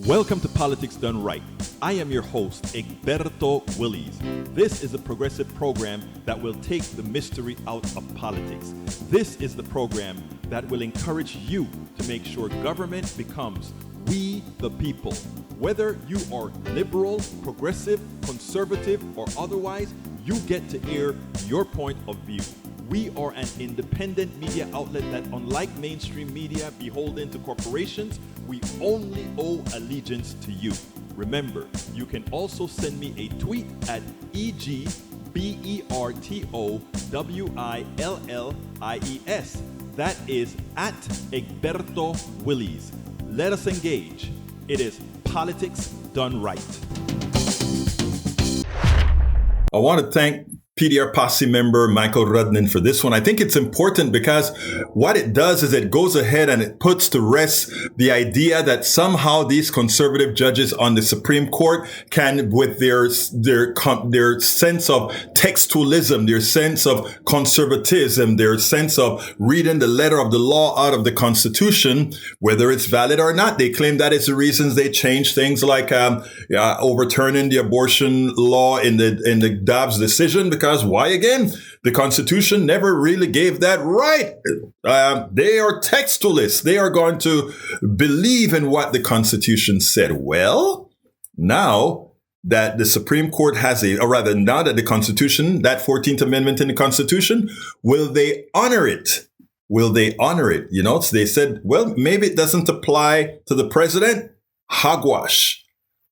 Welcome to Politics Done Right. I am your host, Egberto Willies. This is a progressive program that will take the mystery out of politics. This is the program that will encourage you to make sure government becomes we the people. Whether you are liberal, progressive, conservative, or otherwise, you get to air your point of view. We are an independent media outlet that, unlike mainstream media beholden to corporations, we only owe allegiance to you. Remember, you can also send me a tweet at EGBERTOWILLIES. That is at Egberto Willies. Let us engage. It is Politics Done Right. I want to thank PDR Posse member Michael Rudnin for this one. I think it's important because what it does is it goes ahead and it puts to rest the idea that somehow these conservative judges on the Supreme Court can, with their sense of textualism, their sense of conservatism, their sense of reading the letter of the law out of the Constitution, whether it's valid or not. They claim that is the reasons they changed things like overturning the abortion law in the Dobbs decision, because why again? The Constitution never really gave that right. They are textualists. They are going to believe in what the Constitution said. Well, now that the Supreme Court has now that the Constitution, that 14th Amendment in the Constitution, will they honor it? Will they honor it? You know, so they said, well, maybe it doesn't apply to the president. Hogwash.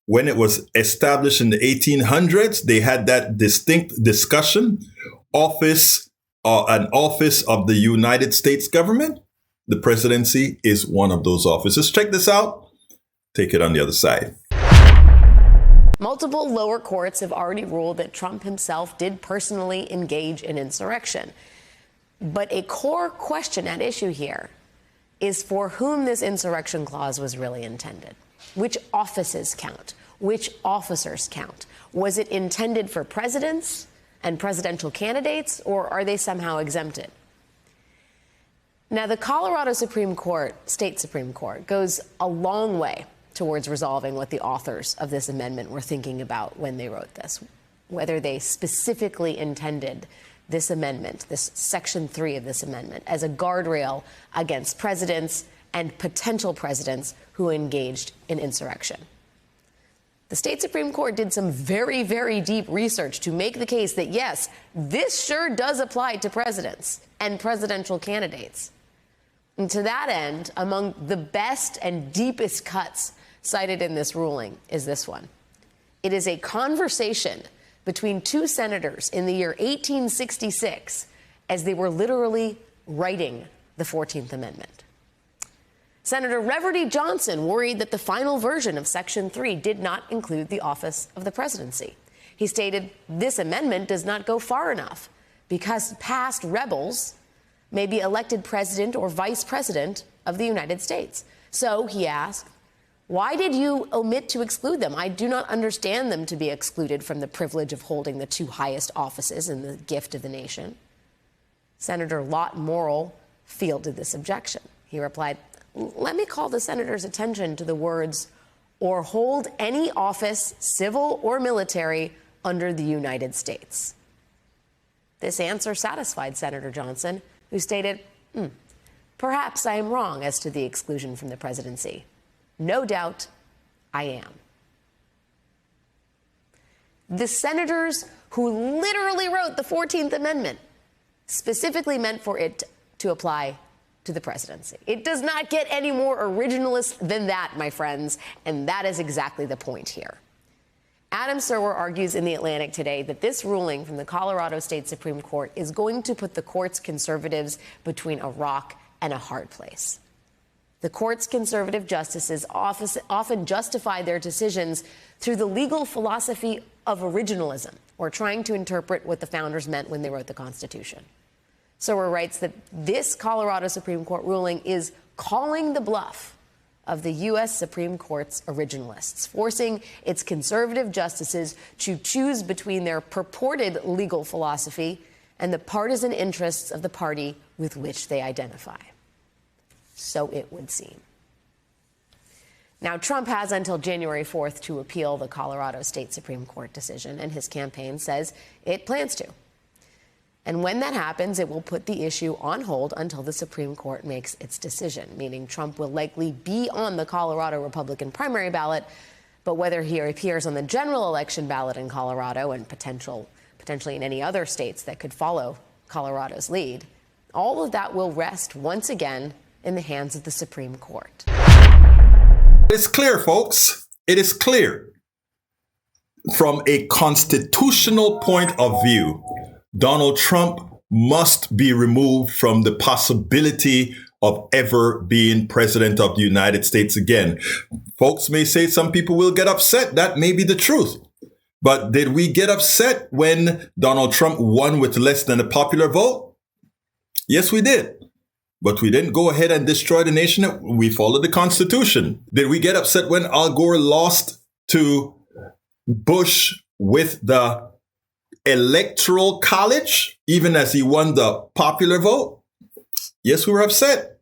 When it was established in the 1800s, they had that distinct discussion. An office of the United States government. The presidency is one of those offices. Check this out. Take it on the other side. Multiple lower courts have already ruled that Trump himself did personally engage in insurrection. But a core question at issue here is for whom this insurrection clause was really intended. Which offices count? Which officers count? Was it intended for presidents and presidential candidates, or are they somehow exempted? Now, the Colorado Supreme Court, state Supreme Court, goes a long way towards resolving what the authors of this amendment were thinking about when they wrote this, whether they specifically intended this amendment, this Section 3 of this amendment, as a guardrail against presidents and potential presidents who engaged in insurrection. The state Supreme Court did some very, very deep research to make the case that, yes, this sure does apply to presidents and presidential candidates. And to that end, among the best and deepest cuts cited in this ruling is this one. It is a conversation between two senators in the year 1866 as they were literally writing the 14th Amendment. Senator Reverdy Johnson worried that the final version of Section 3 did not include the office of the presidency. He stated, this amendment does not go far enough because past rebels may be elected president or vice president of the United States. So he asked, why did you omit to exclude them? I do not understand them to be excluded from the privilege of holding the two highest offices in the gift of the nation. Senator Lott Morrill fielded this objection. He replied, let me call the senator's attention to the words, or hold any office, civil or military, under the United States. This answer satisfied Senator Johnson, who stated, perhaps I am wrong as to the exclusion from the presidency. No doubt I am. The senators who literally wrote the 14th Amendment specifically meant for it to apply to the presidency. It does not get any more originalist than that, my friends, and that is exactly the point here. Adam Serwer argues in The Atlantic today that this ruling from the Colorado State Supreme Court is going to put the court's conservatives between a rock and a hard place. The court's conservative justices often justify their decisions through the legal philosophy of originalism, or trying to interpret what the founders meant when they wrote the Constitution. Serwer writes that this Colorado Supreme Court ruling is calling the bluff of the U.S. Supreme Court's originalists, forcing its conservative justices to choose between their purported legal philosophy and the partisan interests of the party with which they identify. So it would seem. Now, Trump has until January 4th to appeal the Colorado State Supreme Court decision, and his campaign says it plans to. And when that happens, it will put the issue on hold until the Supreme Court makes its decision, meaning Trump will likely be on the Colorado Republican primary ballot, but whether he appears on the general election ballot in Colorado and potentially in any other states that could follow Colorado's lead, all of that will rest once again in the hands of the Supreme Court. It's clear, folks. It is clear. From a constitutional point of view, Donald Trump must be removed from the possibility of ever being president of the United States again. Folks may say some people will get upset. That may be the truth. But did we get upset when Donald Trump won with less than a popular vote? Yes, we did. But we didn't go ahead and destroy the nation. We followed the Constitution. Did we get upset when Al Gore lost to Bush with the Electoral College, even as he won the popular vote? Yes, we were upset.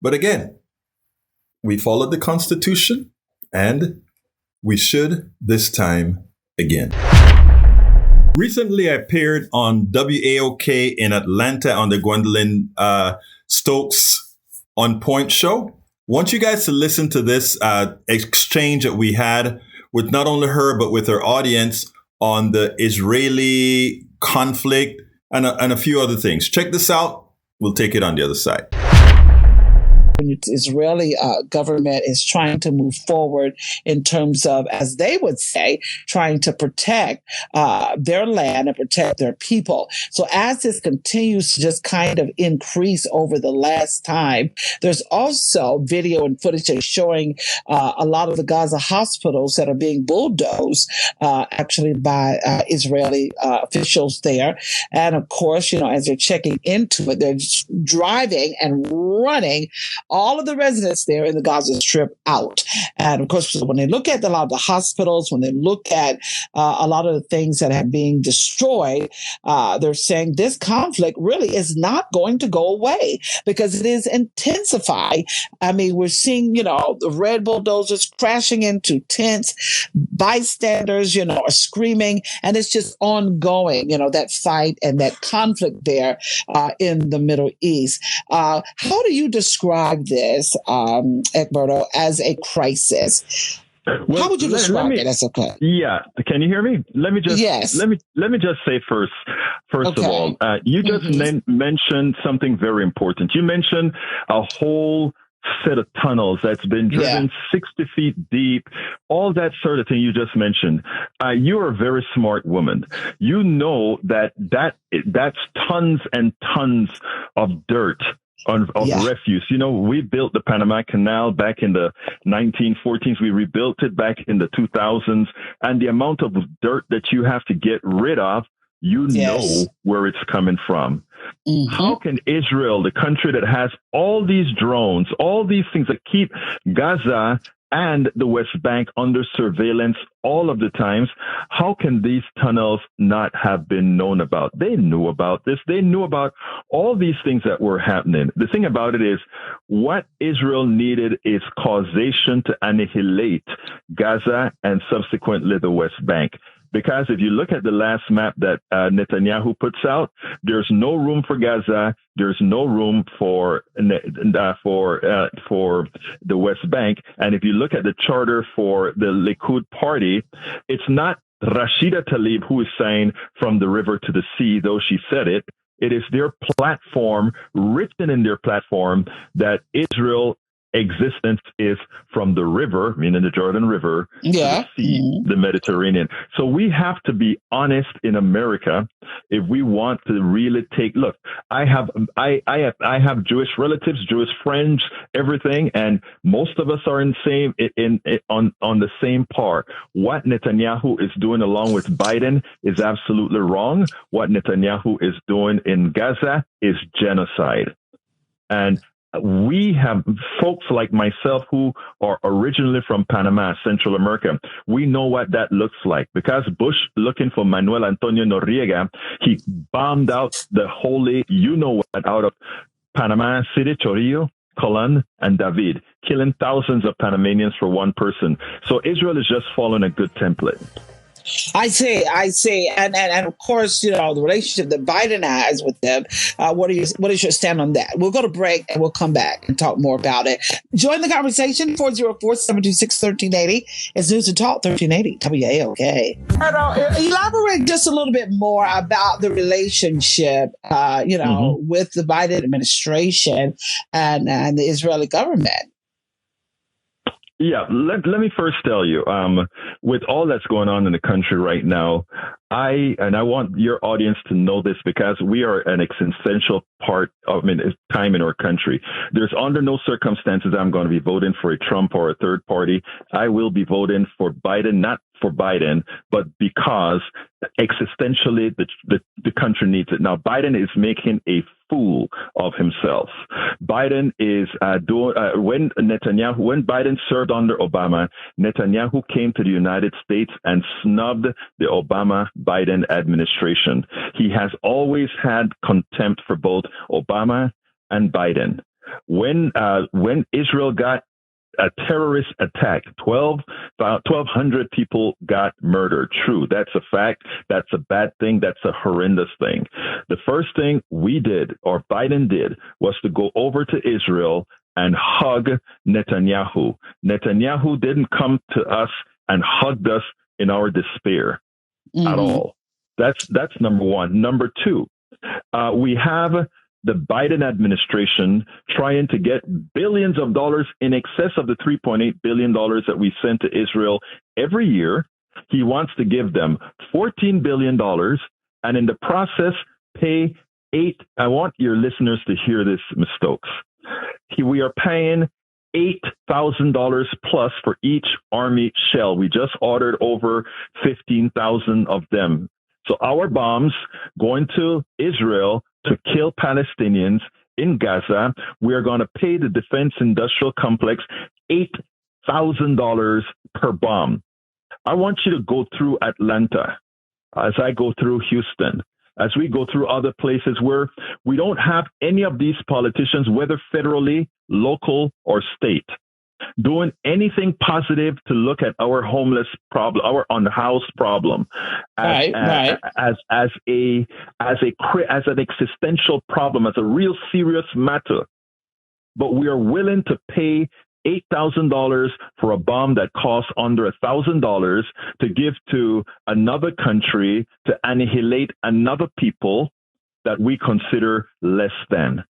But again, we followed the Constitution, and we should this time again. Recently, I appeared on WAOK in Atlanta on the Gwendolyn Stokes On Point show. I want you guys to listen to this exchange that we had with not only her, but with her audience on the Israeli conflict and a few other things. Check this out. We'll take it on the other side. The Israeli government is trying to move forward in terms of, as they would say, trying to protect their land and protect their people. So as this continues to just kind of increase over the last time, there's also video and footage that's showing a lot of the Gaza hospitals that are being bulldozed actually by Israeli officials there. And of course, as they're checking into it, they're driving and running all of the residents there in the Gaza Strip out. And of course, when they look at a lot of the hospitals, when they look at a lot of the things that have been destroyed, they're saying this conflict really is not going to go away because it is intensified. I mean, we're seeing, the red bulldozers crashing into tents, bystanders, are screaming, and it's just ongoing, that fight and that conflict there in the Middle East. How do you describe this, Egberto, as a crisis? Well, how would you describe it? That's okay. Yeah, can you hear me? Let me just let me just say first of all, you just mentioned something very important. You mentioned a whole set of tunnels that's been driven 60 feet deep, all that sort of thing you just mentioned. You're a very smart woman. You know that's tons and tons of dirt. Of refuse. We built the Panama Canal back in the 1940s. We rebuilt it back in the 2000s. And the amount of dirt that you have to get rid of, know where it's coming from. Mm-hmm. How can Israel, the country that has all these drones, all these things that keep Gaza and the West Bank under surveillance all of the times, how can these tunnels not have been known about? They knew about this. They knew about all these things that were happening. The thing about it is, what Israel needed is causation to annihilate Gaza and subsequently the West Bank. Because if you look at the last map that Netanyahu puts out, there's no room for Gaza. There's no room for the West Bank. And if you look at the charter for the Likud party, it's not Rashida Tlaib who is saying from the river to the sea, though she said it. It is their platform, written in their platform, that Israel existence is from the river, meaning the Jordan River, to the sea, the Mediterranean. So we have to be honest in America if we want to really look, I have Jewish relatives, Jewish friends, everything, and most of us are on the same par. What Netanyahu is doing along with Biden is absolutely wrong. What Netanyahu is doing in Gaza is genocide. And we have folks like myself who are originally from Panama, Central America. We know what that looks like because Bush, looking for Manuel Antonio Noriega, he bombed out the holy, out of Panama City, Chorillo, Golan and David, killing thousands of Panamanians for one person. So Israel is just following a good template. I see. And of course, the relationship that Biden has with them. What is your stand on that? We'll go to break and we'll come back and talk more about it. Join the conversation, 404-726-1380. It's News and Talk 1380 WAOK. Elaborate just a little bit more about the relationship, with the Biden administration and the Israeli government. Yeah, let me first tell you, with all that's going on in the country right now, I want your audience to know this because we are an essential part of time in our country. There's under no circumstances I'm going to be voting for a Trump or a third party. I will be voting for Biden, not for Biden, but because existentially the country needs it. Now, Biden is making a fool of himself. Biden is when Biden served under Obama, Netanyahu came to the United States and snubbed the Obama-Biden administration. He has always had contempt for both Obama and Biden. When Israel got a terrorist attack, 1,200 people got murdered. True, that's a fact. That's a bad thing. That's a horrendous thing. The first thing we did, or Biden did, was to go over to Israel and hug Netanyahu. Netanyahu didn't come to us and hugged us in our despair at all. That's number one. Number two, we have the Biden administration trying to get billions of dollars in excess of the $3.8 billion that we send to Israel every year. He wants to give them $14 billion and in the process pay I want your listeners to hear this, Ms. Stokes. We are paying $8,000 plus for each Army shell. We just ordered over 15,000 of them. So our bombs going to Israel to kill Palestinians in Gaza, we are going to pay the defense industrial complex $8,000 per bomb. I want you to go through Atlanta as I go through Houston, as we go through other places where we don't have any of these politicians, whether federally, local, or state, doing anything positive to look at our homeless problem, our unhoused problem, as an existential problem, as a real serious matter. But we are willing to pay $8,000 for a bomb that costs under $1,000 to give to another country to annihilate another people that we consider less than.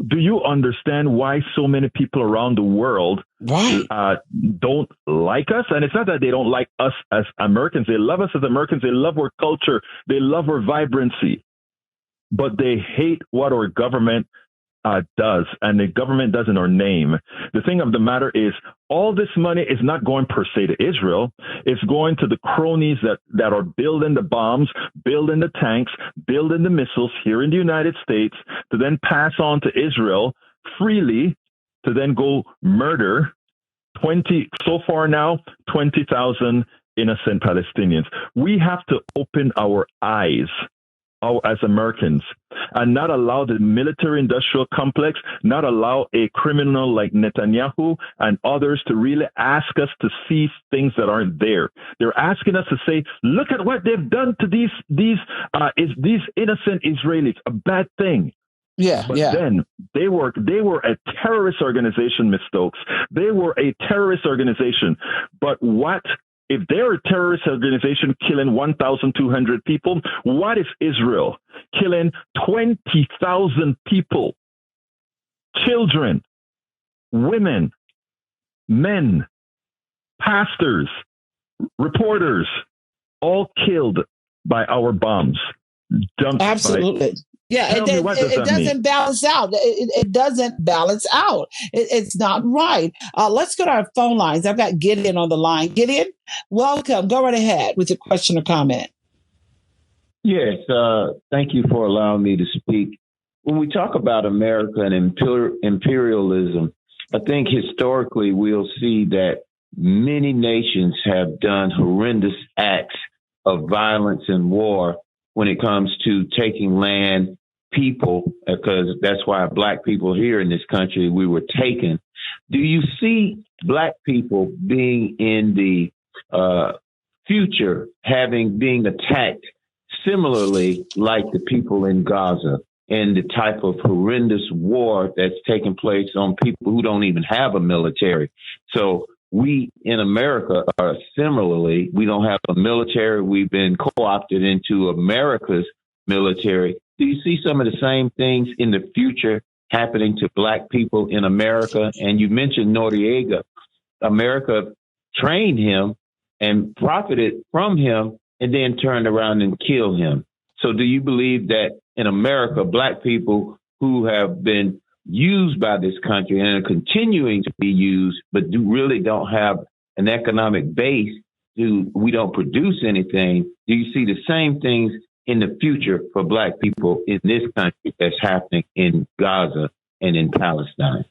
Do you understand why so many people around the world don't like us? And it's not that they don't like us as Americans. They love us as Americans. They love our culture. They love our vibrancy. But they hate what our government does, and the government does in our name. The thing of the matter is, all this money is not going per se to Israel. It's going to the cronies that are building the bombs, building the tanks, building the missiles here in the United States to then pass on to Israel freely to then go murder 20,000 innocent Palestinians. We have to open our eyes as Americans and not allow the military industrial complex, not allow a criminal like Netanyahu and others to really ask us to see things that aren't there. They're asking us to say, look at what they've done to these innocent Israelis, a bad thing. Then they were a terrorist organization, Ms. Stokes. They were a terrorist organization. But what if they're a terrorist organization killing 1,200 people? What if Israel killing 20,000 people? Children, women, men, pastors, reporters, all killed by our bombs. Absolutely. It doesn't balance out. It doesn't balance out. It's not right. Let's go to our phone lines. I've got Gideon on the line. Gideon, welcome. Go right ahead with your question or comment. Yes, thank you for allowing me to speak. When we talk about America and imperialism, I think historically we'll see that many nations have done horrendous acts of violence and war when it comes to taking land, people, because that's why Black people here in this country, we were taken. Do you see Black people being in the future being attacked similarly like the people in Gaza and the type of horrendous war that's taking place on people who don't even have a military? So we in America are similarly, we don't have a military. We've been co-opted into America's military. Do you see some of the same things in the future happening to Black people in America? And you mentioned Noriega. America trained him and profited from him and then turned around and killed him. So do you believe that in America, Black people who have been used by this country and are continuing to be used, but really don't have an economic base, we don't produce anything? Do you see the same things in the future for Black people in this country that's happening in Gaza and in Palestine?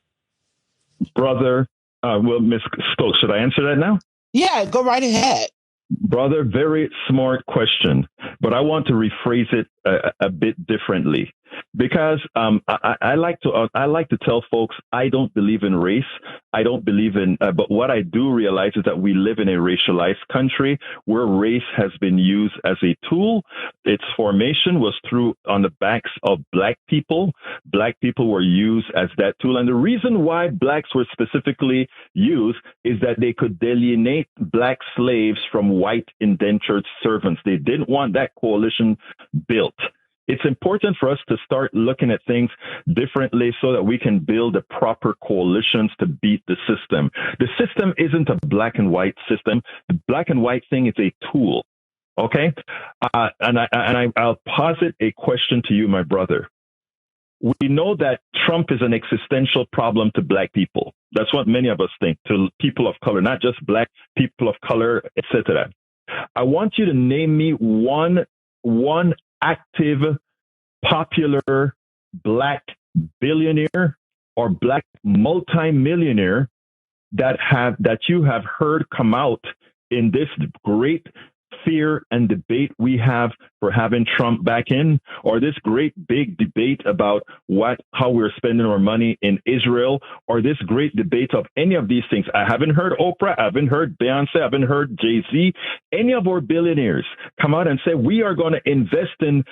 Brother, Ms. Stokes, should I answer that now? Yeah, go right ahead. Brother, very smart question, but I want to rephrase it a bit differently, because I like to tell folks I don't believe in race. I don't believe in, but what I do realize is that we live in a racialized country where race has been used as a tool. Its formation was on the backs of Black people. Black people were used as that tool. And the reason why Blacks were specifically used is that they could delineate Black slaves from white indentured servants. They didn't want that coalition built. It's important for us to start looking at things differently so that we can build the proper coalitions to beat the system. The system isn't a black and white system. The black and white thing is a tool. Okay? I'll posit a question to you, my brother. We know that Trump is an existential problem to Black people. That's what many of us think, to people of color, not just Black people of color, etc. I want you to name me one active, popular Black billionaire or Black multimillionaire that you have heard come out in this great fear and debate we have for having Trump back in, or this great big debate about how we're spending our money in Israel, or this great debate of any of these things. I haven't heard Oprah, I haven't heard Beyonce, I haven't heard Jay-Z, any of our billionaires come out and say we are going to invest in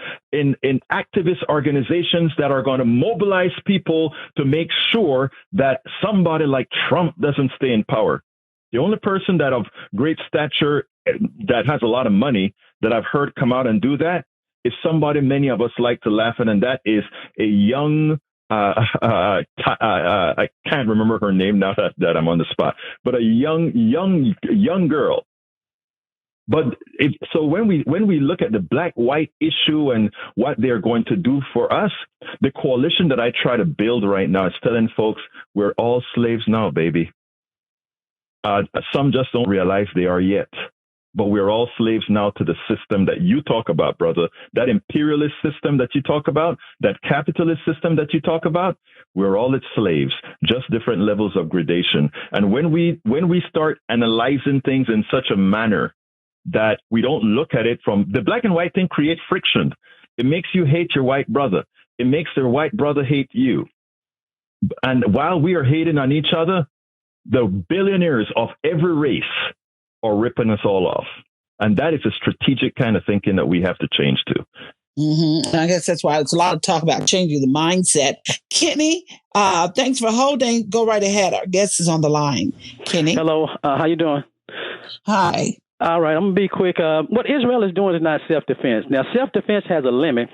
activist organizations that are going to mobilize people to make sure that somebody like Trump doesn't stay in power. The only person that of great stature that has a lot of money that I've heard come out and do that is somebody many of us like to laugh at, and that is a young, I can't remember her name now that I'm on the spot, but a young girl. But so when we look at the black-white issue and what they're going to do for us, the coalition that I try to build right now is telling folks we're all slaves now, baby. Some just don't realize they are yet. But we're all slaves now to the system that you talk about, brother. That imperialist system that you talk about, that capitalist system that you talk about, we're all its slaves, just different levels of gradation. And when we start analyzing things in such a manner that we don't look at it from the black and white thing, creates friction. It makes you hate your white brother. It makes your white brother hate you. And while we are hating on each other, the billionaires of every race are ripping us all off. And that is a strategic kind of thinking that we have to change to. Mm-hmm. I guess that's why it's a lot of talk about changing the mindset. Kenny, thanks for holding. Go right ahead. Our guest is on the line. Kenny. Hello. How you doing? Hi. All right. I'm going to be quick. What Israel is doing is not self-defense. Now, self-defense has a limit.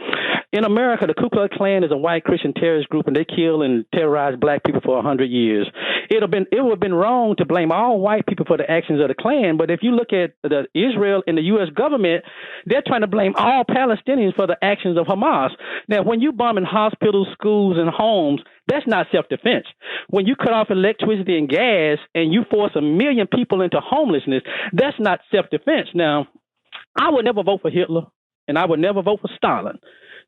In America, the Ku Klux Klan is a white Christian terrorist group, and they kill and terrorize black people for 100 years. It would have been wrong to blame all white people for the actions of the Klan, but if you look at the Israel and the U.S. government, they're trying to blame all Palestinians for the actions of Hamas. Now, when you bombing hospitals, schools, and homes, that's not self-defense. When you cut off electricity and gas and you force 1 million people into homelessness, that's not self-defense. Now, I would never vote for Hitler, and I would never vote for Stalin.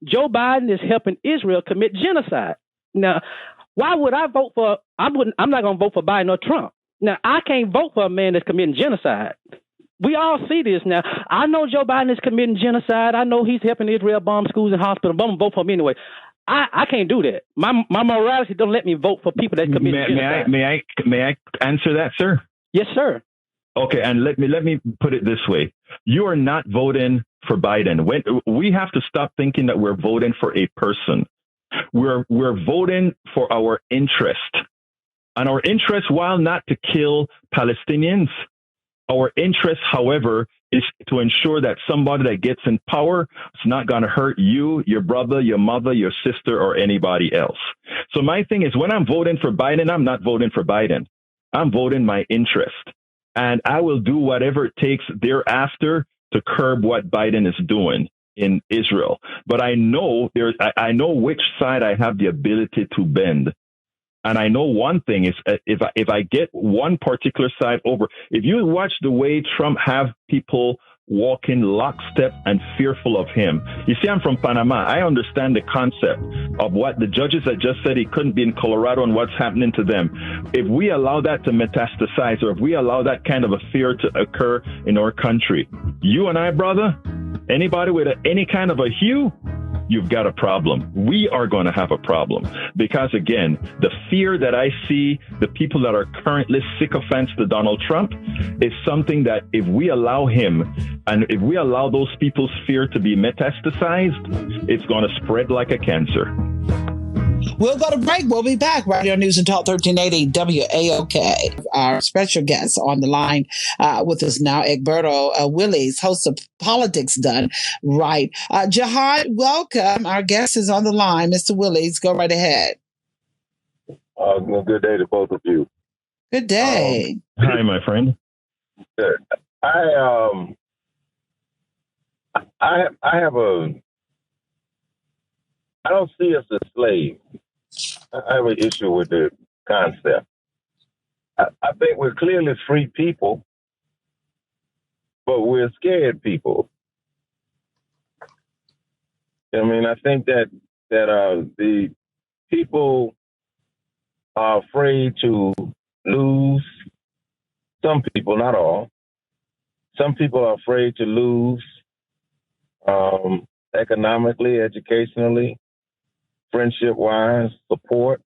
Joe Biden is helping Israel commit genocide. Now, why would I vote for? I'm not going to vote for Biden or Trump. Now, I can't vote for a man that's committing genocide. We all see this now. I know Joe Biden is committing genocide. I know he's helping Israel bomb schools and hospitals, but I'm going to vote for him anyway. I can't do that. My morality don't let me vote for people that commit genocide. May I answer that, sir? Yes, sir. Okay, and let me put it this way: you are not voting for Biden. When we have to stop thinking that we're voting for a person, we're voting for our interest, and our interest, while not to kill Palestinians, our interest, however, is to ensure that somebody that gets in power is not going to hurt you, your brother, your mother, your sister, or anybody else. So my thing is, when I'm voting for Biden, I'm not voting for Biden. I'm voting my interest. And I will do whatever it takes thereafter to curb what Biden is doing in Israel. But I know I know which side I have the ability to bend. And I know one thing is if I get one particular side over, if you watch the way Trump have people walking lockstep and fearful of him. You see, I'm from Panama. I understand the concept of what the judges had just said he couldn't be in Colorado and what's happening to them. If we allow that to metastasize, or if we allow that kind of a fear to occur in our country, you and I, brother, anybody with any kind of a hue, you've got a problem. We are going to have a problem because, again, the fear that I see, the people that are currently sycophants to Donald Trump, is something that if we allow him and if we allow those people's fear to be metastasized, it's going to spread like a cancer. We'll go to break. We'll be back. Radio News and Talk 1380 WAOK. Our special guest on the line with us now, Egberto Willies, host of Politics Done Right. Jihad, welcome. Our guest is on the line. Mr. Willies, go right ahead. Good day to both of you. Good day. Hi, my friend. I don't see us as slaves. I have an issue with the concept. I think we're clearly free people, but we're scared people. I mean, I think that the people are afraid to lose. Some people, not all. Some people are afraid to lose economically, educationally, friendship-wise, support.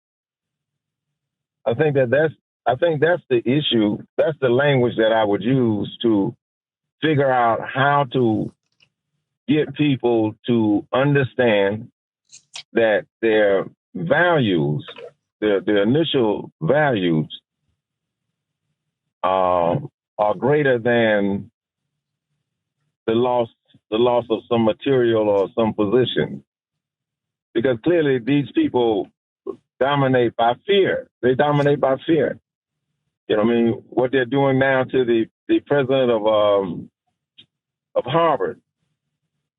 I think that's the issue. That's the language that I would use to figure out how to get people to understand that their values, their initial values, are greater than the loss of some material or some position. Because clearly these people dominate by fear. They dominate by fear. You know what I mean? What they're doing now to the president of Harvard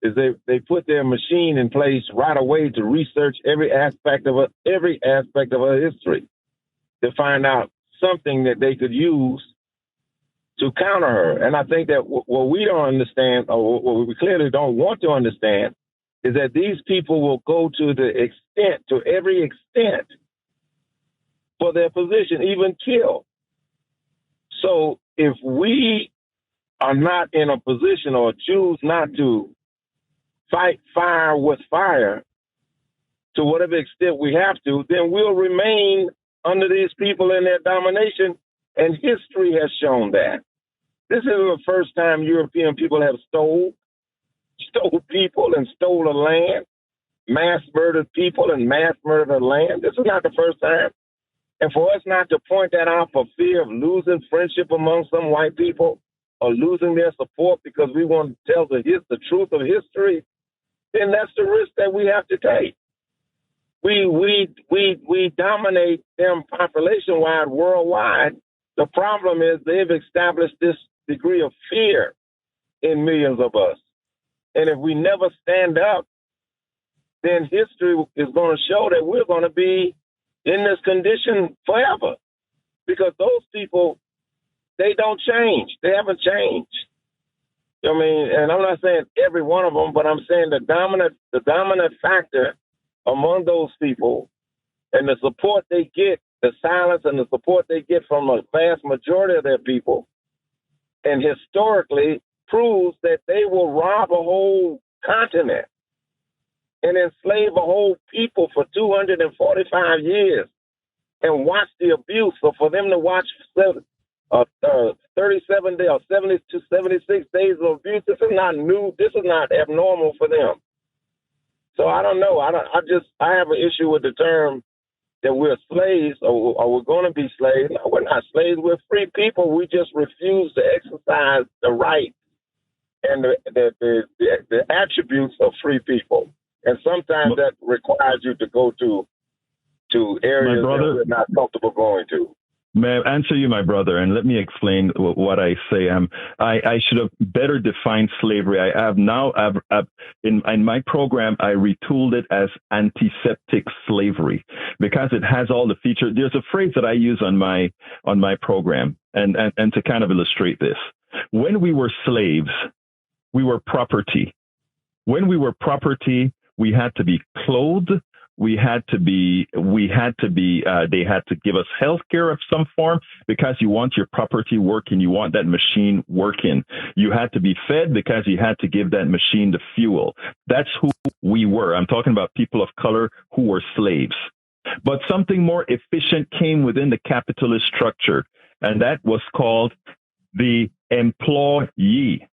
is they put their machine in place right away to research every aspect of her history to find out something that they could use to counter her. And I think that what we don't understand, or what we clearly don't want to understand, is that these people will go to every extent for their position, even kill. So if we are not in a position or choose not to fight fire with fire to whatever extent we have to, then we'll remain under these people in their domination. And history has shown that. This isn't the first time European people have stole people and stole a land, mass murdered people and mass murdered land. This is not the first time. And for us not to point that out for fear of losing friendship among some white people or losing their support because we want to tell the truth of history, then that's the risk that we have to take. We dominate them population-wide, worldwide. The problem is they've established this degree of fear in millions of us. And if we never stand up, then history is going to show that we're going to be in this condition forever. Because those people, they don't change. They haven't changed. I mean, and I'm not saying every one of them, but I'm saying the dominant factor among those people and the support they get, the silence and the support they get from a vast majority of their people, and historically proves that they will rob a whole continent. and enslave a whole people for 245 years and watch the abuse. So for them to watch 37 days or 70 to 76 days of abuse, this is not new. This is not abnormal for them. So I don't know. I have an issue with the term that we're slaves or we're going to be slaves. No, we're not slaves. We're free people. We just refuse to exercise the rights and the attributes of free people. And sometimes that requires you to go to areas that we're not comfortable going to. May I answer you, my brother, and let me explain what I say. I should have better defined slavery. In my program, I retooled it as antiseptic slavery because it has all the features. There's a phrase that I use on my program, and to kind of illustrate this. When we were slaves, we were property. When we were property, we had to be clothed. They had to give us health care of some form because you want your property working. You want that machine working. You had to be fed because you had to give that machine the fuel. That's who we were. I'm talking about people of color who were slaves. But something more efficient came within the capitalist structure, and that was called the employee.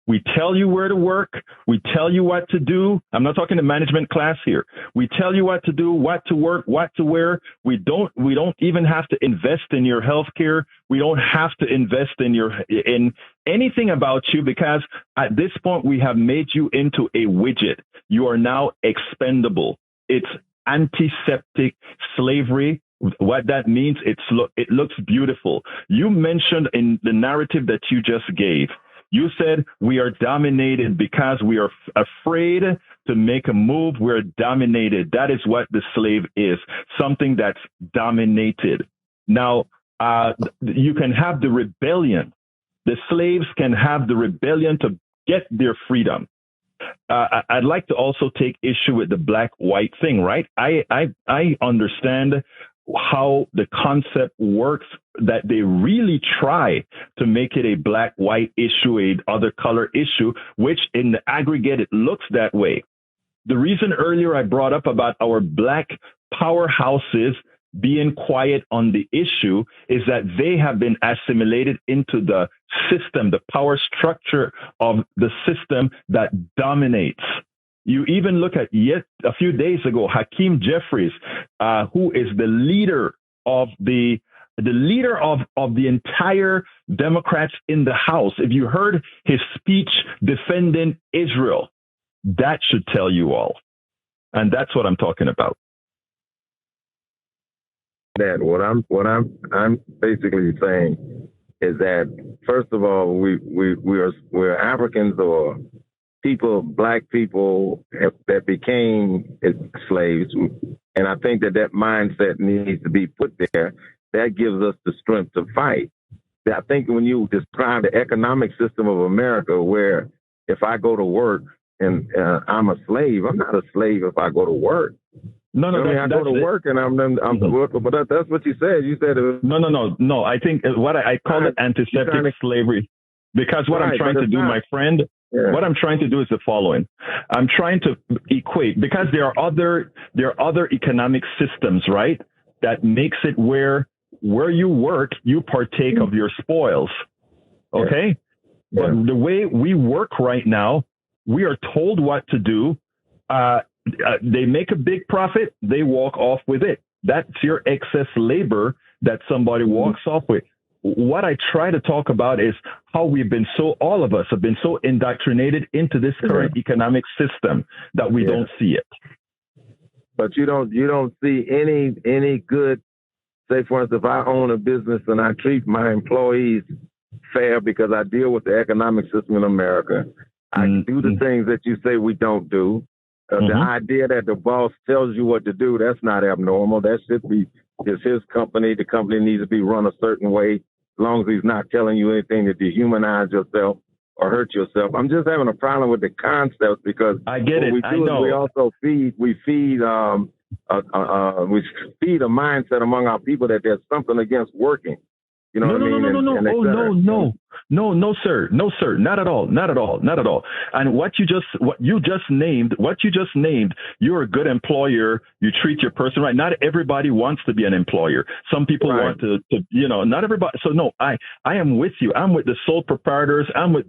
We tell you where to work. We tell you what to do. I'm not talking to management class here. We tell you what to do, what to work, what to wear. We don't even have to invest in your health care. We don't have to invest in anything about you because at this point we have made you into a widget. You are now expendable. It's antiseptic slavery. What that means, it looks beautiful. You mentioned in the narrative that you just gave, you said we are dominated because we are afraid to make a move. We're dominated. That is what the slave is, something that's dominated. Now, you can have the rebellion. The slaves can have the rebellion to get their freedom. I'd like to also take issue with the black-white thing, right? I understand how the concept works, that they really try to make it a black-white issue, a other color issue, which in the aggregate, it looks that way. The reason earlier I brought up about our black powerhouses being quiet on the issue is that they have been assimilated into the system, the power structure of the system that dominates. You even look at yet a few days ago, Hakeem Jeffries, who is the leader of the entire Democrats in the House. If you heard his speech defending Israel, that should tell you all. And that's what I'm talking about. That what I'm basically saying is that first of all, we're Africans or people, black people that became slaves. And I think that mindset needs to be put there. That gives us the strength to fight. I think when you describe the economic system of America, where if I go to work and I'm a slave, I'm not a slave if I go to work. No, I go to work and I'm working, but that's what you said. You said no. I think what I call it antiseptic slavery, because what I'm trying to do, my friend. Yeah. What I'm trying to do is the following. I'm trying to equate, because there are other economic systems, right, that makes it where you work, you partake of your spoils. Okay? Yeah. But the way we work right now, we are told what to do. They make a big profit, they walk off with it. That's your excess labor that somebody walks off with. What I try to talk about is how all of us have been so indoctrinated into this current economic system that we don't see it. But you don't see any good, say for instance, if I own a business and I treat my employees fair because I deal with the economic system in America, I do the things that you say we don't do. The idea that the boss tells you what to do, that's not abnormal. That should be, it's his company. The company needs to be run a certain way, as long as he's not telling you anything to dehumanize yourself or hurt yourself. I'm just having a problem with the concepts, because I get it. We also feed a mindset among our people that there's something against working. You know what I mean? No, sir. Not at all. And what you just named, you're a good employer. You treat your person right. Not everybody wants to be an employer. Some people want to, not everybody. So no, I am with you. I'm with the sole proprietors. I'm with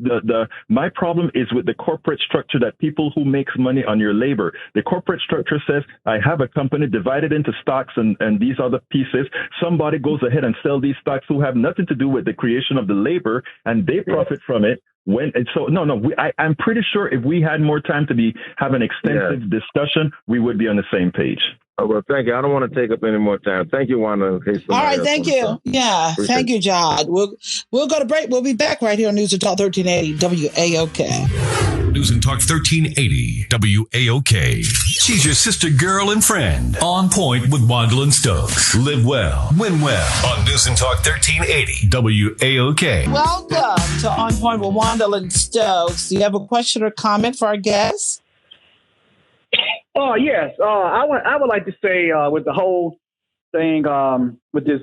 my problem is with the corporate structure, that people who makes money on your labor. The corporate structure says, I have a company divided into stocks and these other pieces. Somebody goes ahead and sell these stocks who have nothing to do with the creation of the labor, and they profit from it. I'm pretty sure if we had more time to have an extensive discussion, we would be on the same page. Oh, well, thank you. I don't want to take up any more time. Thank you, Wanda. All right, thank you. Thank you, John. We'll go to break. We'll be back right here on News and Talk 1380 WAOK. News and Talk 1380 WAOK. She's your sister, girl, and friend. On point with Wanda Stokes. Live well, win well. On News and Talk 1380 WAOK. Welcome to On Point with Wanda Stokes. Do you have a question or comment for our guests? Yes. I would like to say with the whole thing with this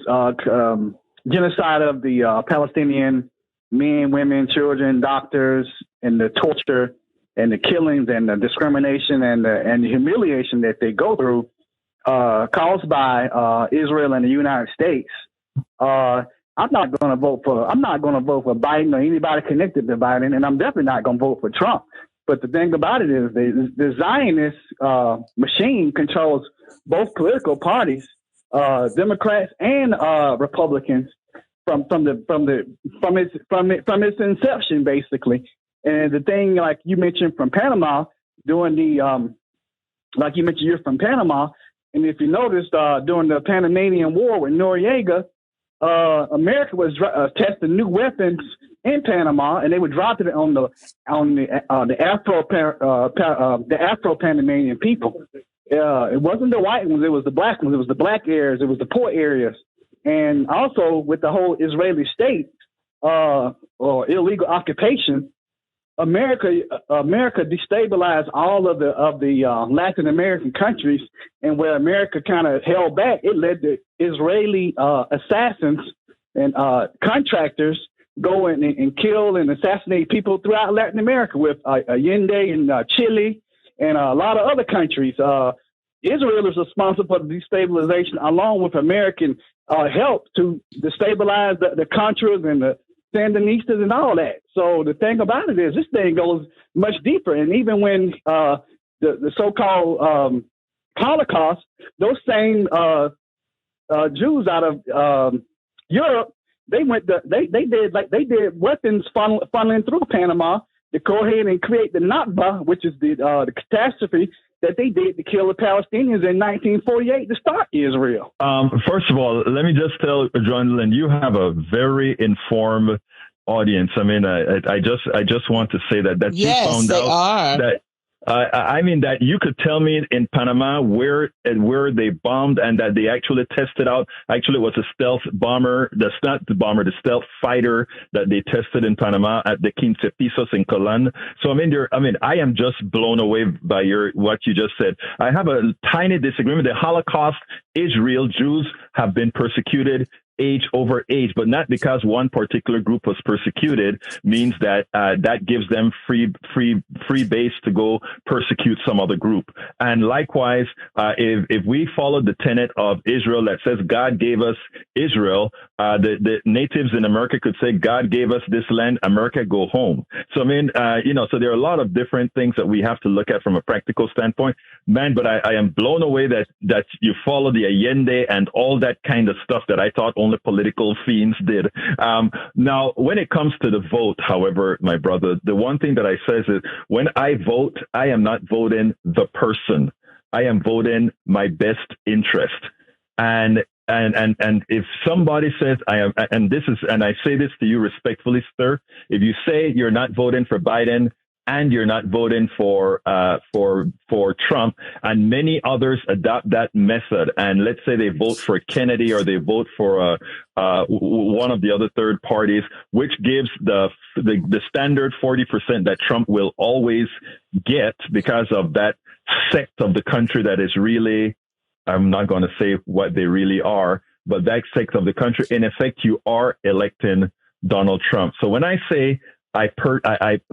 genocide of the Palestinian men, women, children, doctors, and the torture and the killings and the discrimination and the humiliation that they go through caused by Israel and the United States. I'm not going to vote for Biden or anybody connected to Biden, and I'm definitely not going to vote for Trump. But the thing about it is the Zionist machine controls both political parties, Democrats and Republicans, from its inception, basically. And the thing, like you mentioned from Panama, during the like you mentioned, you're from Panama, and if you noticed during the Panamanian War with Noriega, America was testing new weapons in Panama, and they would drop it on the Afro-Panamanian people. It wasn't the white ones; it was the black ones. It was the black areas. It was the poor areas. And also with the whole Israeli state or illegal occupation, America destabilized all of the Latin American countries, and where America kind of held back, it led to Israeli assassins and contractors go in and kill and assassinate people throughout Latin America with Allende in Chile and a lot of other countries. Israel is responsible for the destabilization, along with American help to destabilize the Contras and the Sandinistas and all that. So the thing about it is this thing goes much deeper. And even when the so-called Holocaust, those same Jews out of Europe, they did weapons funneling through Panama to go ahead and create the Nakba, which is the catastrophe that they did to kill the Palestinians in 1948 to start Israel. First of all, let me just tell John, you have a very informed audience. I mean, I just want to say that yes, you found out that. I mean that you could tell me in Panama where they bombed and that they actually tested out. Actually, it was a stealth bomber, the stealth fighter that they tested in Panama at the Quince Pisos in Colón. So I am just blown away by what you just said. I have a tiny disagreement. The Holocaust is real. Jews have been persecuted age over age, but not because one particular group was persecuted means that that gives them free base to go persecute some other group. And likewise, if we follow the tenet of Israel that says God gave us Israel, the natives in America could say God gave us this land, America go home. So so there are a lot of different things that we have to look at from a practical standpoint, man. But I am blown away that you follow the Allende and all that kind of stuff that I thought only political fiends did. Now, when it comes to the vote, however, my brother, the one thing that I say is when I vote, I am not voting the person. I am voting my best interest. And if somebody says I am, and I say this to you respectfully, sir, if you say you're not voting for Biden and you're not voting for Trump, and many others adopt that method, and let's say they vote for Kennedy or they vote for one of the other third parties, which gives the standard 40% that Trump will always get because of that sect of the country that is really, I'm not going to say what they really are, but that sect of the country. In effect, you are electing Donald Trump. So when I say I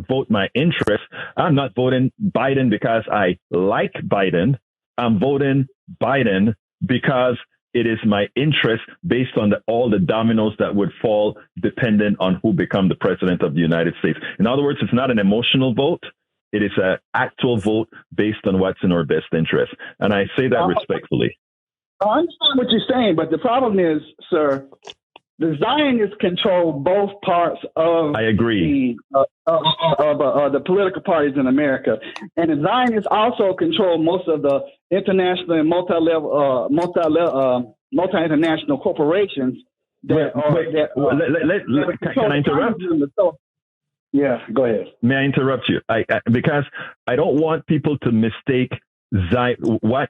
vote my interest, I'm not voting Biden because I like Biden. I'm voting Biden because it is my interest based on all the dominoes that would fall dependent on who become the president of the United States. In other words, it's not an emotional vote. It is an actual vote based on what's in our best interest. And I say that respectfully. I understand what you're saying, but the problem is, sir, the Zionists control both parts of I agree. The political parties in America. And the Zionists also control most of the international and multi-international corporations that can I interrupt? Yeah, go ahead. May I interrupt you? Because I don't want people to mistake what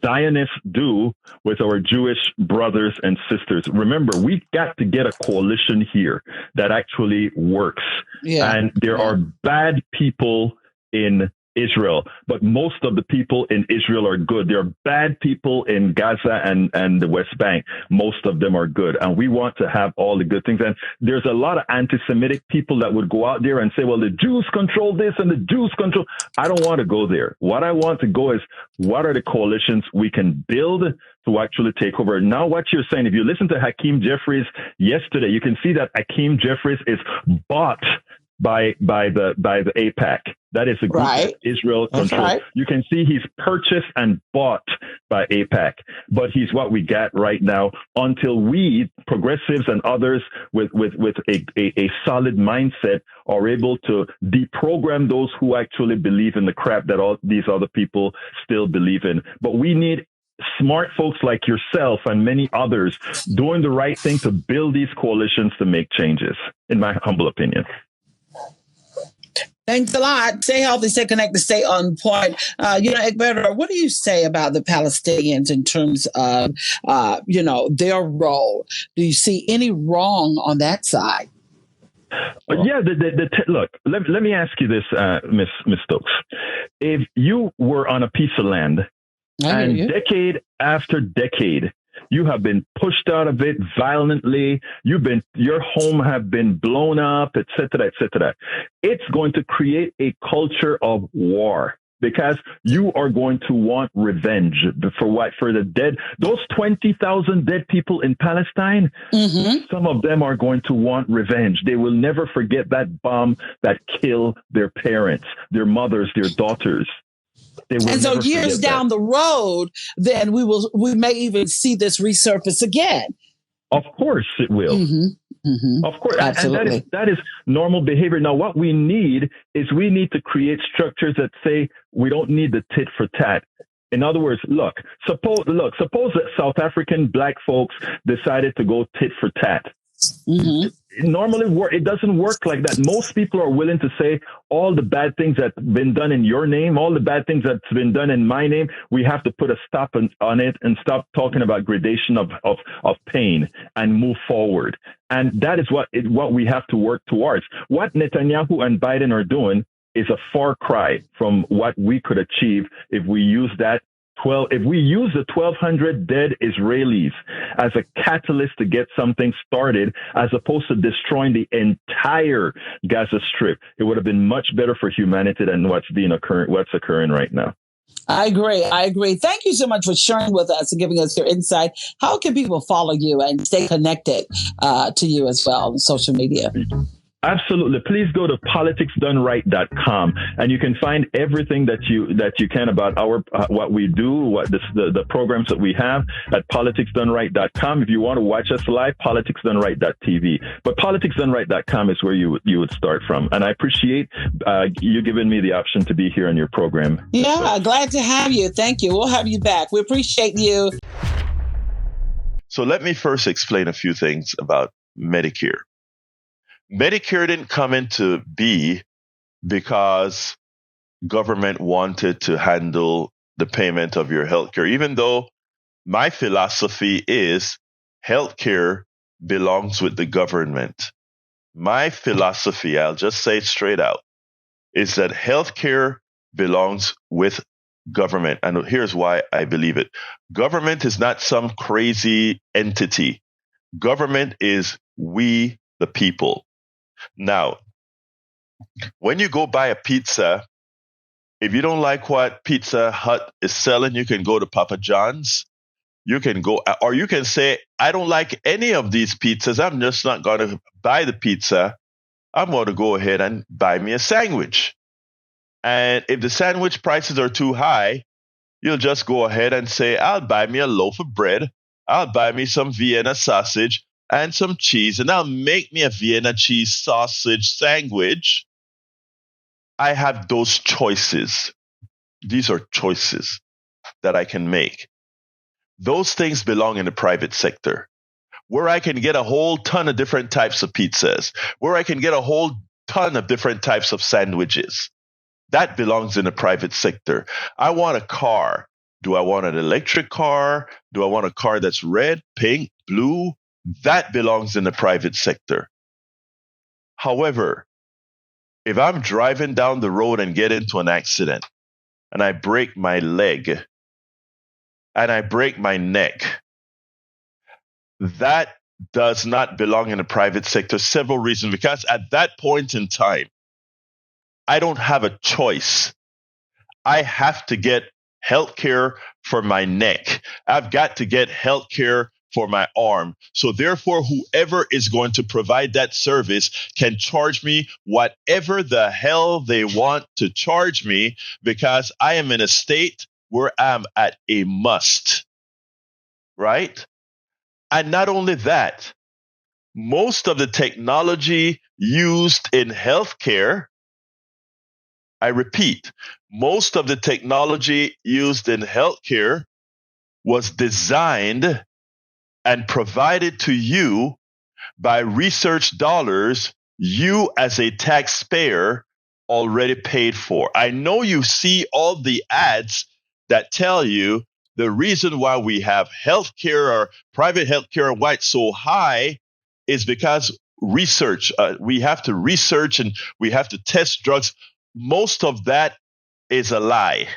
Zionists do with our Jewish brothers and sisters. Remember, we've got to get a coalition here that actually works. Yeah. And there are bad people in Israel, but most of the people in Israel are good. There are bad people in Gaza and the West Bank. Most of them are good. And we want to have all the good things. And there's a lot of anti-Semitic people that would go out there and say, well, the Jews control this and the Jews control. I don't want to go there. What I want to go is, what are the coalitions we can build to actually take over? Now, what you're saying, if you listen to Hakeem Jeffries yesterday, you can see that Hakeem Jeffries is bought by the AIPAC. That is a group that Israel controls. Right. You can see he's purchased and bought by AIPAC, but he's what we got right now until we, progressives and others with a solid mindset, are able to deprogram those who actually believe in the crap that all these other people still believe in. But we need smart folks like yourself and many others doing the right thing to build these coalitions to make changes, in my humble opinion. Thanks a lot. Stay healthy, stay connected, stay on point. Egberto, what do you say about the Palestinians in terms of, their role? Do you see any wrong on that side? Yeah, look, let me ask you this, Miss Stokes. If you were on a piece of land and decade after decade, you have been pushed out of it violently. Your home have been blown up, et cetera, et cetera. It's going to create a culture of war because you are going to want revenge for the dead. Those 20,000 dead people in Palestine, some of them are going to want revenge. They will never forget that bomb that killed their parents, their mothers, their daughters. And so years down the road, then we may even see this resurface again. Of course it will. Of course. Absolutely. And that is normal behavior. Now, what we need to create structures that say we don't need the tit for tat. In other words, suppose that South African black folks decided to go tit for tat. Normally, it doesn't work like that. Most people are willing to say all the bad things that's been done in your name, all the bad things that's been done in my name. We have to put a stop on it and stop talking about gradation of pain and move forward. And that is what we have to work towards. What Netanyahu and Biden are doing is a far cry from what we could achieve if we use the 1,200 dead Israelis as a catalyst to get something started, as opposed to destroying the entire Gaza Strip. It would have been much better for humanity than what's occurring right now. I agree. Thank you so much for sharing with us and giving us your insight. How can people follow you and stay connected to you as well on social media? Absolutely. Please go to politicsdoneright.com and you can find everything that you can about our what we do, the programs that we have at politicsdoneright.com. If you want to watch us live, politicsdoneright.tv. But politicsdoneright.com is where you would start from. And I appreciate you giving me the option to be here on your program. Yeah, glad to have you. Thank you. We'll have you back. We appreciate you. So let me first explain a few things about Medicare. Medicare didn't come into be because government wanted to handle the payment of your healthcare, even though my philosophy is healthcare belongs with the government. My philosophy, I'll just say it straight out, is that healthcare belongs with government. And here's why I believe it. Government is not some crazy entity. Government is we, the people. Now, when you go buy a pizza, if you don't like what Pizza Hut is selling, you can go to Papa John's. You can go, or you can say, I don't like any of these pizzas. I'm just not going to buy the pizza. I'm going to go ahead and buy me a sandwich. And if the sandwich prices are too high, you'll just go ahead and say, I'll buy me a loaf of bread. I'll buy me some Vienna sausage and some cheese, and I'll make me a Vienna cheese sausage sandwich. I have those choices. These are choices that I can make. Those things belong in the private sector, where I can get a whole ton of different types of pizzas, where I can get a whole ton of different types of sandwiches. That belongs in the private sector. I want a car. Do I want an electric car? Do I want a car that's red, pink, blue? That belongs in the private sector. However, if I'm driving down the road and get into an accident and I break my leg and I break my neck, that does not belong in the private sector. Several reasons. Because at that point in time, I don't have a choice. I have to get health care for my neck. I've got to get health care for my arm. So therefore, whoever is going to provide that service can charge me whatever the hell they want to charge me, because I am in a state where I'm at a must, right? And not only that, most of the technology used in healthcare, I repeat, most of the technology used in healthcare was designed and provided to you by research dollars you as a taxpayer already paid for. I know you see all the ads that tell you the reason why we have healthcare or private healthcare and why it's so high is because research. We have to research and we have to test drugs. Most of that is a lie,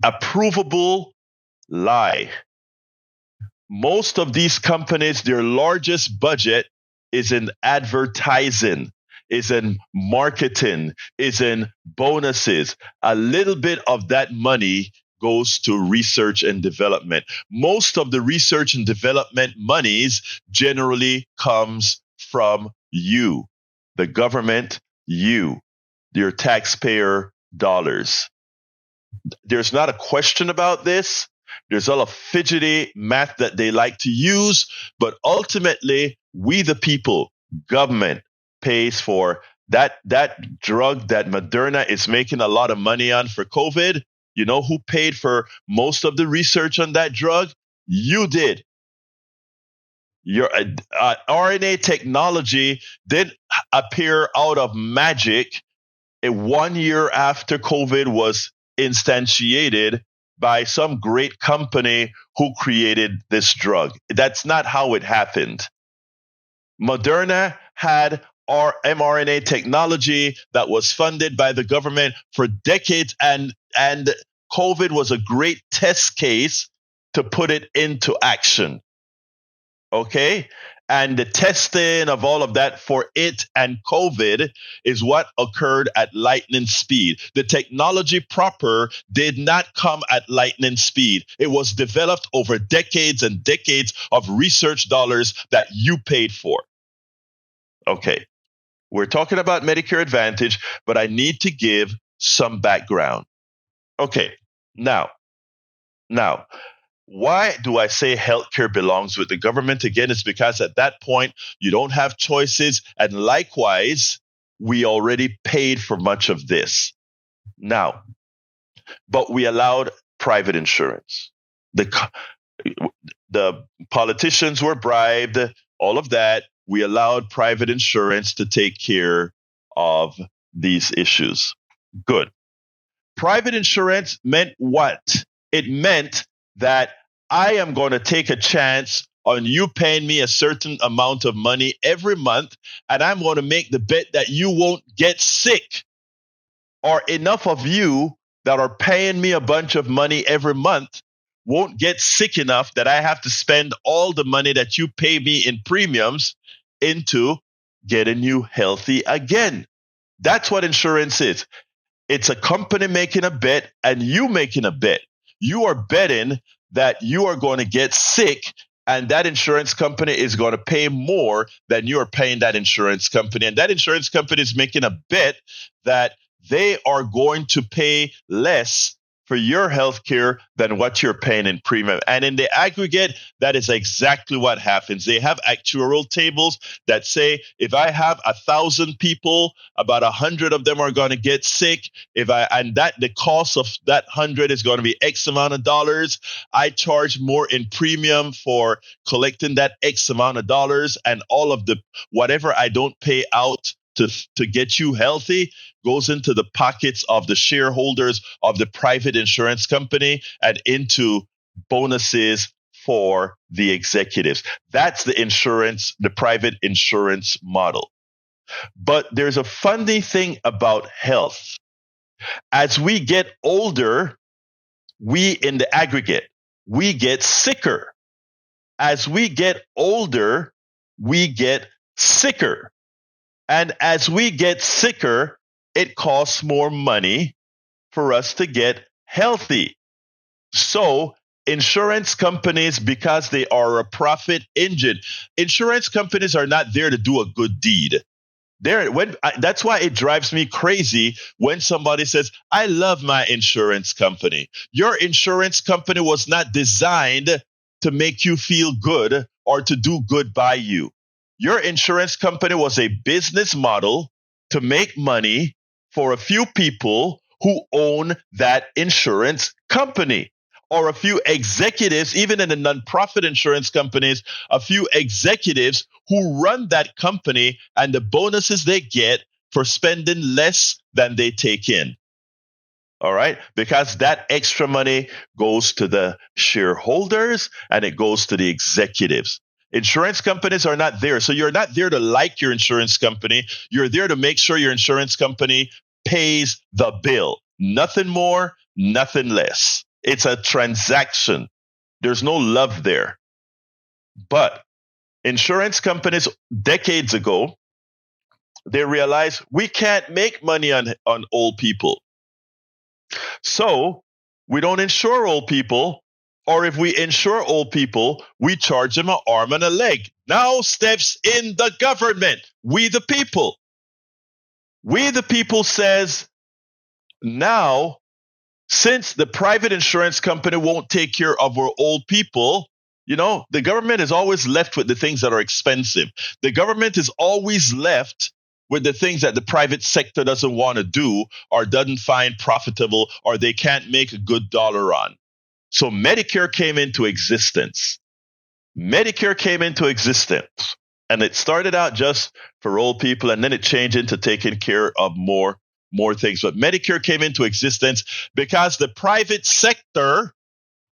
a provable lie. Most of these companies, their largest budget is in advertising, is in marketing, is in bonuses. A little bit of that money goes to research and development. Most of the research and development monies generally comes from you, the government, you, your taxpayer dollars. There's not a question about this. There's all a fidgety math that they like to use, but ultimately, we the people, government, pays for that drug that Moderna is making a lot of money on for COVID. You know who paid for most of the research on that drug? You did. Your RNA technology did appear out of magic 1 year after COVID was instantiated by some great company who created this drug. That's not how it happened. Moderna had our mRNA technology that was funded by the government for decades, and COVID was a great test case to put it into action. Okay? And the testing of all of that for it and COVID is what occurred at lightning speed. The technology proper did not come at lightning speed. It was developed over decades and decades of research dollars that you paid for. Okay. We're talking about Medicare Advantage, but I need to give some background. Okay. Now, why do I say healthcare belongs with the government? Again, it's because at that point, you don't have choices. And likewise, we already paid for much of this. Now, but we allowed private insurance. The politicians were bribed, all of that. We allowed private insurance to take care of these issues. Good. Private insurance meant what? It meant that I am going to take a chance on you paying me a certain amount of money every month, and I'm going to make the bet that you won't get sick, or enough of you that are paying me a bunch of money every month won't get sick enough that I have to spend all the money that you pay me in premiums into getting you healthy again. That's what insurance is. It's a company making a bet and you making a bet. You are betting that you are going to get sick, and that insurance company is going to pay more than you are paying that insurance company. And that insurance company is making a bet that they are going to pay less for your health care than what you're paying in premium. And in the aggregate, that is exactly what happens. They have actuarial tables that say, if I have 1,000 people, about 100 of them are going to get sick. And that the cost of that 100 is going to be X amount of dollars. I charge more in premium for collecting that X amount of dollars, and all of the whatever I don't pay out to get you healthy goes into the pockets of the shareholders of the private insurance company and into bonuses for the executives. That's the private insurance model. But there's a funny thing about health. As we get older, in the aggregate, we get sicker. As we get older, we get sicker. And as we get sicker, it costs more money for us to get healthy. So insurance companies, because they are a profit engine, insurance companies are not there to do a good deed. That's why it drives me crazy when somebody says, I love my insurance company. Your insurance company was not designed to make you feel good or to do good by you. Your insurance company was a business model to make money for a few people who own that insurance company, or a few executives, even in the nonprofit insurance companies, a few executives who run that company and the bonuses they get for spending less than they take in. All right? Because that extra money goes to the shareholders and it goes to the executives. Insurance companies are not there. So you're not there to like your insurance company. You're there to make sure your insurance company pays the bill. Nothing more, nothing less. It's a transaction. There's no love there. But insurance companies, decades ago, they realized we can't make money on old people. So we don't insure old people. Or if we insure old people, we charge them an arm and a leg. Now steps in the government. We the people. We the people says, now, since the private insurance company won't take care of our old people, the government is always left with the things that are expensive. The government is always left with the things that the private sector doesn't want to do or doesn't find profitable or they can't make a good dollar on. So Medicare came into existence. Medicare came into existence, and it started out just for old people, and then it changed into taking care of more things. But Medicare came into existence because the private sector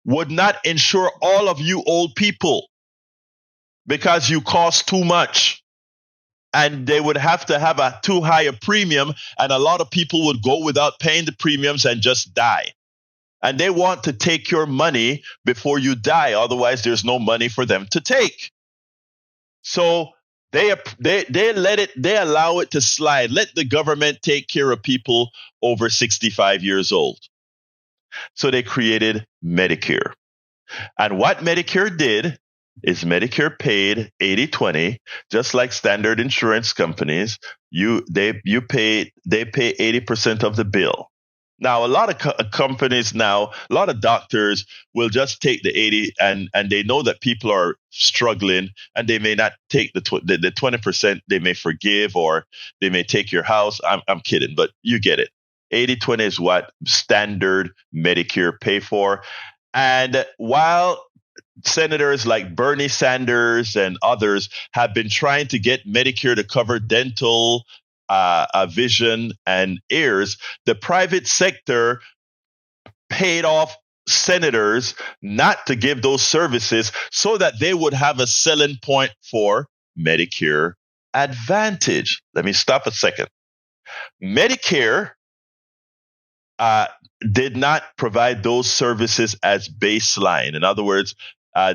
would not insure all of you old people because you cost too much. And they would have to have a too high a premium, and a lot of people would go without paying the premiums and just die. And they want to take your money before you die. Otherwise, there's no money for them to take. So they allow it to slide. Let the government take care of people over 65 years old. So they created Medicare. And what Medicare did is Medicare paid 80-20, just like standard insurance companies. They pay 80% of the bill. Now, a lot of companies now, a lot of doctors will just take the 80 and they know that people are struggling and they may not take the 20%. They may forgive or they may take your house. I'm kidding, but you get it. 80-20 is what standard Medicare pay for. And while senators like Bernie Sanders and others have been trying to get Medicare to cover dental, vision, and ears, the private sector paid off senators not to give those services so that they would have a selling point for Medicare Advantage. Let me stop a second. Medicare did not provide those services as baseline. In other words,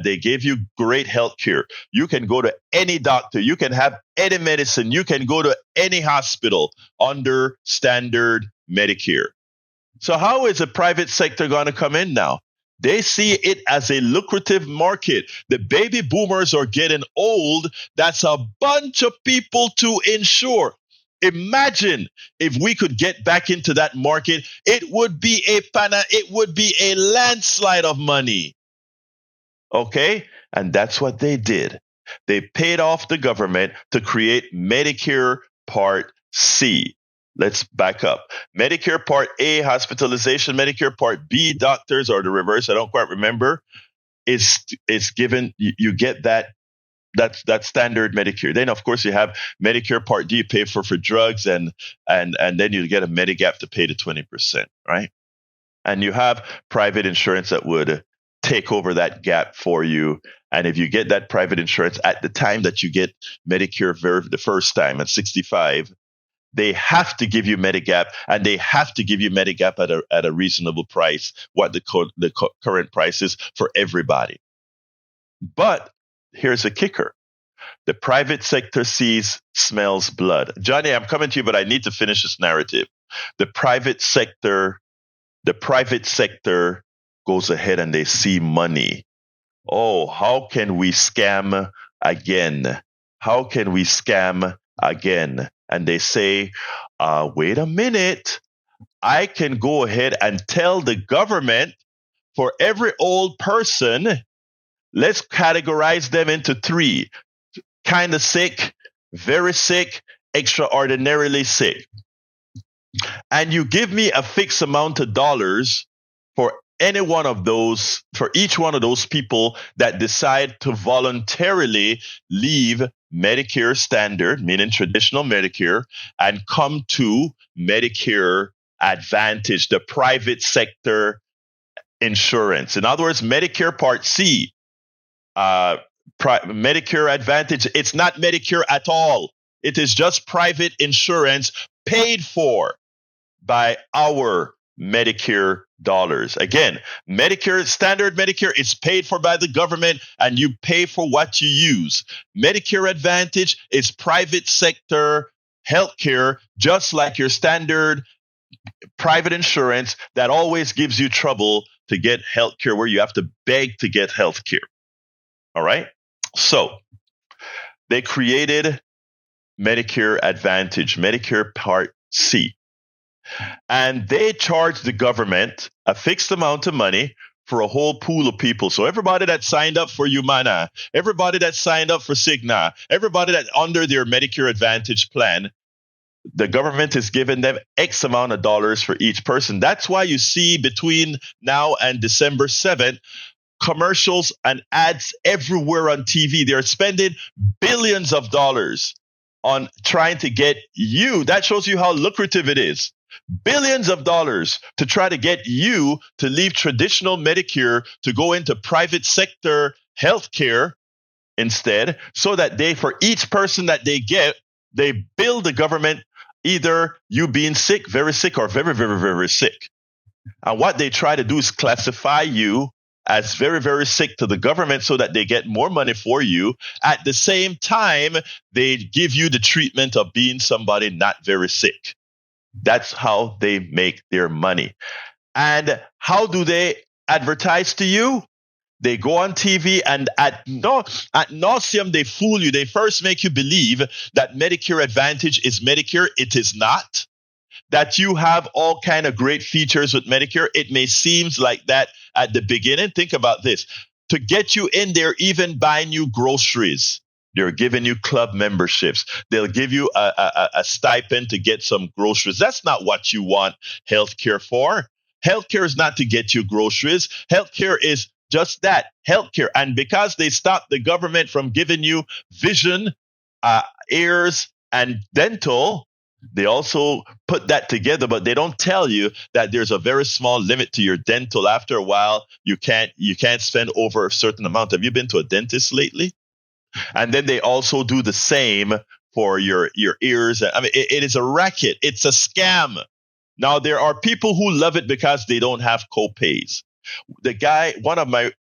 they gave you great health care. You can go to any doctor. You can have any medicine. You can go to any hospital under standard Medicare. So how is the private sector going to come in now? They see it as a lucrative market. The baby boomers are getting old. That's a bunch of people to insure. Imagine if we could get back into that market. It would be a landslide of money. Okay? And that's what they did. They paid off the government to create Medicare Part C. Let's back up. Medicare Part A, hospitalization. Medicare Part B, doctors, or the reverse, I don't quite remember, is given, you get that standard Medicare. Then, of course, you have Medicare Part D, you pay for drugs, and then you get a Medigap to pay the 20%, right? And you have private insurance that would take over that gap for you. And if you get that private insurance at the time that you get Medicare the first time at 65, they have to give you Medigap, and they have to give you Medigap at a reasonable price, what the current price is for everybody. But here's a kicker. The private sector smells blood. Johnny, I'm coming to you, but I need to finish this narrative. The private sector goes ahead and they see money. Oh, how can we scam again? How can we scam again? And they say, wait a minute, I can go ahead and tell the government for every old person, let's categorize them into 3. Kind of sick, very sick, extraordinarily sick. And you give me a fixed amount of dollars for any one of those, for each one of those people that decide to voluntarily leave Medicare standard, meaning traditional Medicare, and come to Medicare Advantage, the private sector insurance. In other words, Medicare Part C, Medicare Advantage, it's not Medicare at all. It is just private insurance paid for by our Medicare dollars. Again, standard Medicare is paid for by the government, and you pay for what you use. Medicare Advantage is private sector healthcare, just like your standard private insurance that always gives you trouble to get healthcare, where you have to beg to get healthcare. All right? So they created Medicare Advantage, Medicare Part C. And they charge the government a fixed amount of money for a whole pool of people. So everybody that signed up for Humana, everybody that signed up for Cigna, everybody that under their Medicare Advantage plan, the government is giving them X amount of dollars for each person. That's why you see between now and December 7th, commercials and ads everywhere on TV. They're spending billions of dollars on trying to get you. That shows you how lucrative it is. Billions of dollars to try to get you to leave traditional Medicare to go into private sector healthcare instead, so that for each person that they get, they bill the government either you being sick, very sick, or very, very, very sick. And what they try to do is classify you as very, very sick to the government so that they get more money for you. At the same time, they give you the treatment of being somebody not very sick. That's how they make their money. And how do they advertise to you? They go on TV and ad nauseum, they fool you. They first make you believe that Medicare Advantage is Medicare. It is not. That you have all kind of great features with Medicare. It may seem like that at the beginning. Think about this. To get you in there, even buying you groceries, they're giving you club memberships. They'll give you a stipend to get some groceries. That's not what you want healthcare for. Healthcare is not to get you groceries. Healthcare is just that, healthcare. And because they stopped the government from giving you vision, ears, and dental, they also put that together, but they don't tell you that there's a very small limit to your dental. After a while, you can't spend over a certain amount. Have you been to a dentist lately? And then they also do the same for your ears. I mean, it is a racket. It's a scam. Now, there are people who love it because they don't have co-pays. The guy, one of my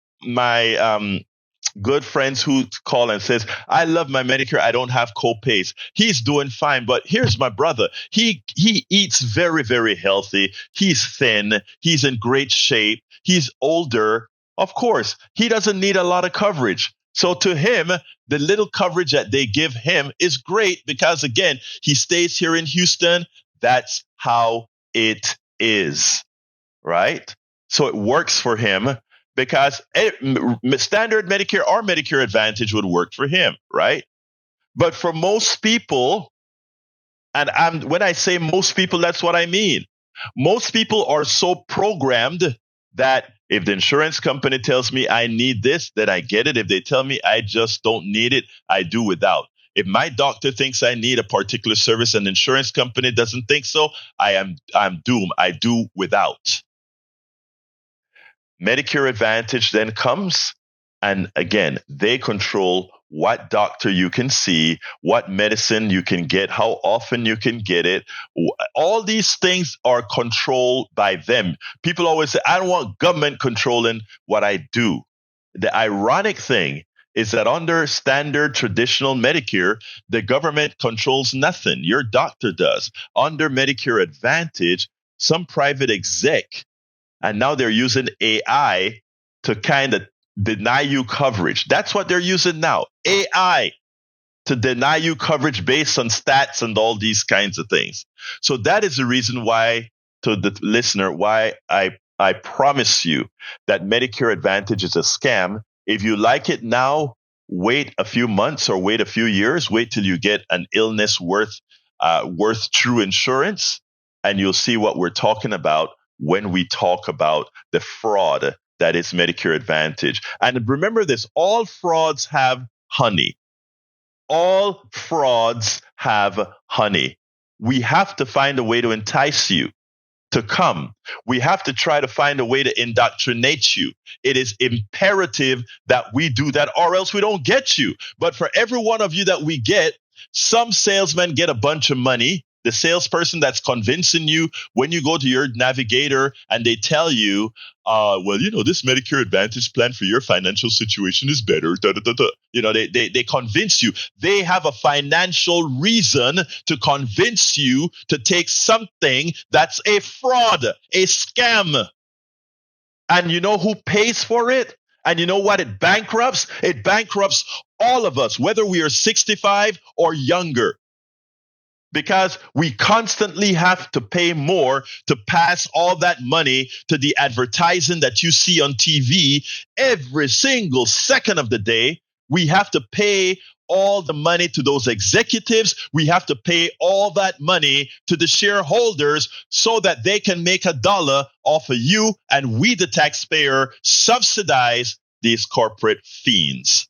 good friends who call and says, I love my Medicare. I don't have co-pays. He's doing fine. But here's my brother. He eats very, very healthy. He's thin. He's in great shape. He's older. Of course, he doesn't need a lot of coverage. So to him, the little coverage that they give him is great because, again, he stays here in Houston. That's how it is, right? So it works for him because standard Medicare or Medicare Advantage would work for him, right? But for most people, and when I say most people, that's what I mean. Most people are so programmed that if the insurance company tells me I need this, then I get it. If they tell me I just don't need it, I do without. If my doctor thinks I need a particular service and the insurance company doesn't think so, I'm doomed. I do without. Medicare Advantage then comes, and again, they control what doctor you can see, what medicine you can get, how often you can get it. All these things are controlled by them. People always say, I don't want government controlling what I do. The ironic thing is that under standard traditional Medicare, the government controls nothing. Your doctor does. Under Medicare Advantage, some private exec, and now they're using AI to kind of deny you coverage. That's what they're using now. AI to deny you coverage based on stats and all these kinds of things. So that is the reason why, to the listener, why I promise you that Medicare Advantage is a scam. If you like it now, wait a few months or wait a few years. Wait till you get an illness worth true insurance, and you'll see what we're talking about when we talk about the fraud that is Medicare Advantage. And remember this, all frauds have honey. All frauds have honey. We have to find a way to entice you to come. We have to try to find a way to indoctrinate you. It is imperative that we do that, or else we don't get you. But for every one of you that we get, some salesmen get a bunch of money. The salesperson that's convincing you when you go to your navigator and they tell you, well, you know, this Medicare Advantage plan for your financial situation is better. Da, da, da, da. You know, they convince you. They have a financial reason to convince you to take something that's a fraud, a scam. And you know who pays for it? And you know what it bankrupts? It bankrupts all of us, whether we are 65 or younger. Because we constantly have to pay more to pass all that money to the advertising that you see on TV every single second of the day. We have to pay all the money to those executives. We have to pay all that money to the shareholders so that they can make $1 off of you, and we, the taxpayer, subsidize these corporate fiends.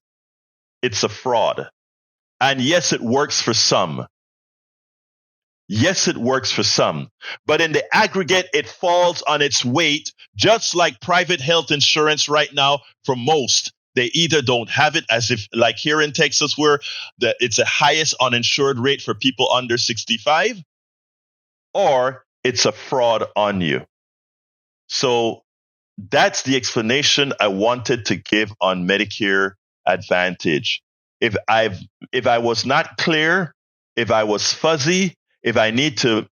It's a fraud. And yes, it works for some. Yes, it works for some, but in the aggregate, it falls on its weight, just like private health insurance right now for most. They either don't have it, as if like here in Texas, where it's the highest uninsured rate for people under 65, or it's a fraud on you. So that's the explanation I wanted to give on Medicare Advantage. If I was not clear, if I was fuzzy, if I need to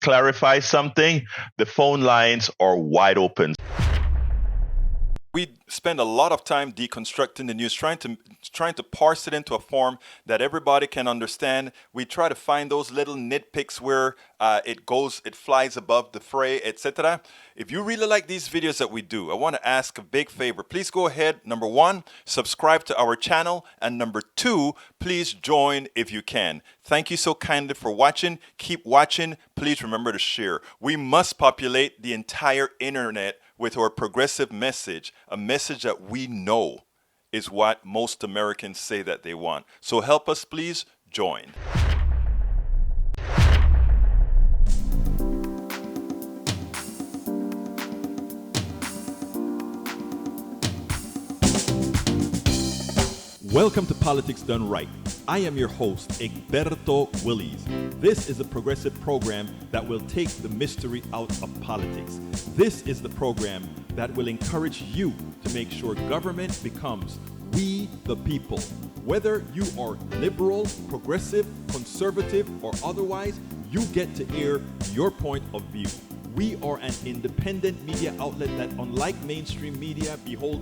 clarify something, the phone lines are wide open. We spend a lot of time deconstructing the news, trying to parse it into a form that everybody can understand. We try to find those little nitpicks where it flies above the fray, etc. If you really like these videos that we do, I want to ask a big favor. Please go ahead. Number 1, subscribe to our channel. And number 2, please join if you can. Thank you so kindly for watching. Keep watching. Please remember to share. We must populate the entire internet with our progressive message, a message that we know is what most Americans say that they want. So help us, please join. Welcome to Politics Done Right. I am your host, Egberto Willies. This is a progressive program that will take the mystery out of politics. This is the program that will encourage you to make sure government becomes we the people. Whether you are liberal, progressive, conservative, or otherwise, you get to air your point of view. We are an independent media outlet that, unlike mainstream media, beholds